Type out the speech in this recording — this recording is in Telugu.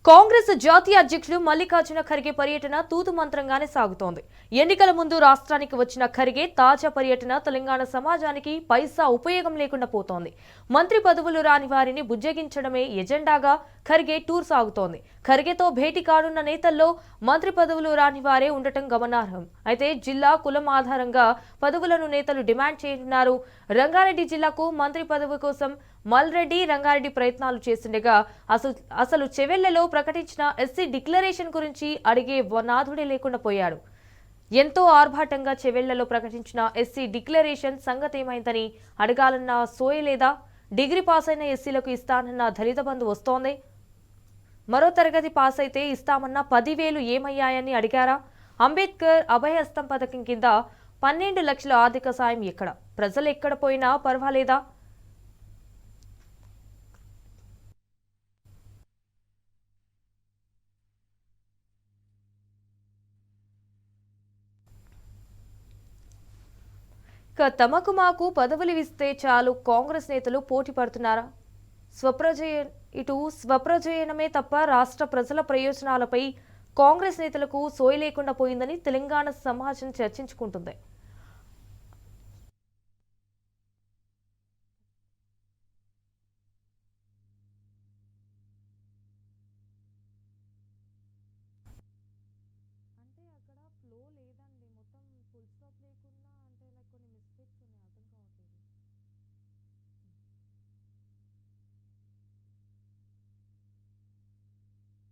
కాంగ్రెస్ జాతీయ అధ్యక్షుడు మల్లికార్జున ఖర్గే పర్యటన తూతు మంత్రంగానే సాగుతోంది. ఎన్నికల ముందు రాష్ట్రానికి వచ్చిన ఖర్గే తాజా పర్యటన తెలంగాణ సమాజానికి పైసా ఉపయోగం లేకుండా పోతోంది. మంత్రి పదవులు రాని వారిని బుజ్జగించడమే ఎజెండాగా ఖర్గే టూర్ సాగుతోంది. ఖర్గేతో భేటీ కానున్న నేతల్లో మంత్రి పదవులు రాని వారే ఉండటం గమనార్హం. అయితే జిల్లా కులం ఆధారంగా పదవులను నేతలు డిమాండ్ చేయనున్నారు. రంగారెడ్డి జిల్లాకు మంత్రి పదవి కోసం మల్రెడ్డి రంగారెడ్డి ప్రయత్నాలు చేస్తుండగా అసలు చెవెళ్లలో ప్రకటించిన ఎస్సీ డిక్లరేషన్ గురించి అడిగే నాథుడే లేకుండా పోయాడు. ఎంతో ఆర్భాటంగా చెవెళ్లలో ప్రకటించిన ఎస్సీ డిక్లరేషన్ సంగతేమైందని అడగాలన్న సోయ లేదా? డిగ్రీ పాస్ అయిన ఎస్సీలకు ఇస్తానన్న దళిత బంధు వస్తోంది. మరో తరగతి పాస్ అయితే ఇస్తామన్న 10,000 ఏమయ్యాయని అడిగారా? అంబేద్కర్ అభయహస్తం పథకం కింద 12 లక్షల ఆర్థిక సాయం ఎక్కడ? ప్రజలు ఎక్కడ పోయినా పర్వాలేదా? తమకు మాకు పదవులు ఇస్తే చాలు కాంగ్రెస్ నేతలు పోటీ పడుతున్నారా? స్వప్రయోజనమే తప్ప రాష్ట్ర ప్రజల ప్రయోజనాలపై కాంగ్రెస్ నేతలకు సోయి లేకుండా పోయిందని తెలంగాణ సమాజం చర్చించుకుంటుంది. అంటే అక్కడ ఫ్లో లేదండి, మొత్తం ఫుల్ స్టాప్ లేకుండా, అంటే లైక్ కొన్ని మిస్టేక్స్ ఉన్నాయి.